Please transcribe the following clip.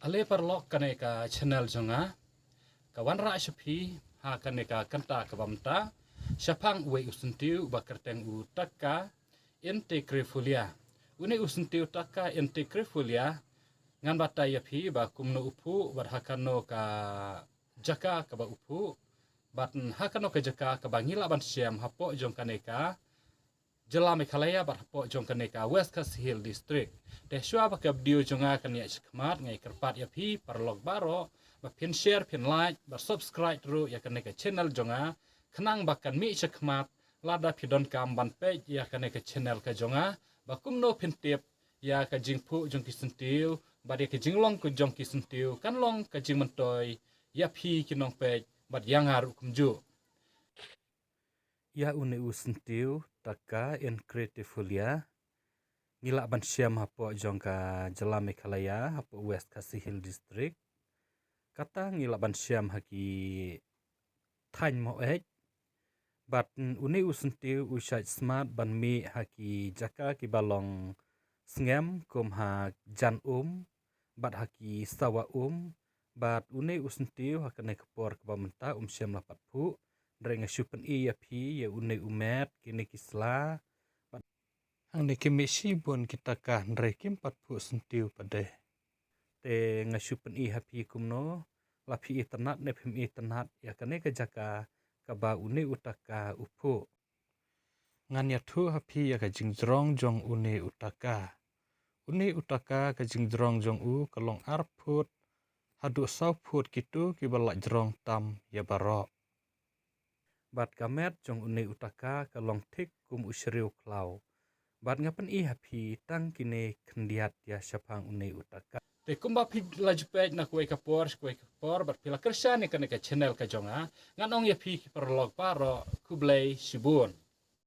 Ale parlok kaneka channel jonga kawan ra shapi ha kaneka kanta kabamta shapang we usuntiu bakerteng utaka integrifulia une usuntiu taka integrifulia ngan bata yapi ba kumno upu bar hakano ka jaka ka ba upu bat hakano ka jaka ka bangila ban siam hapo jong kaneka Jela Meghalaya bar hapo jong kaneka West Coast Hill District. Deh shua ba ka video jonga kania chikmat ngai kerpat yapi parlog baro ba pin share pin like ba subscribe ru ya kaneka channel jonga khnang ba kan mi chikmat lada pidon kam ban page ya kaneka channel ka jonga ba kumno pin tip ya ka jingpu jong kisentiu ba de ka jinglong ku jong kisentiu kan long ka jing mentoy yapi kinong page ba yang haru kumju. Ya une usentiu taka in creativelia ngila ban siam hapo jongka Jela Meghalaya hapo West Coast Hill District kata ngila ban siam haki thain mo ek bat une usentiu usai smart ban mi haki jaka ki balong sngem kum ha jan bat haki sawa bat une usentiu hakane kepor kebamenta siam lapat pu Drenga syupen iya pi ya une umet kini kisla hang ne kemisi bon kita kah nrekim pat pu sentiu pade te ngasyupen i hapi kumno lapi iternat ne pim iternat ya kane ke jaka kaba une utaka upu ngan ya thu hapi ya ka jingjrong jong une utaka ka jingjrong jong u kalong arput hadu sau put kitu kibalak jrong tam ya barok bat kamet jong une utaka kalong tik kum usriu klau bat ngapen i hapi tang kine kendiat ya syapang une utaka te kumba pi laju page na kue kapor bat pila kersa ne kana ka channel ka jonga nganong ya pi perlog paro kublai sibun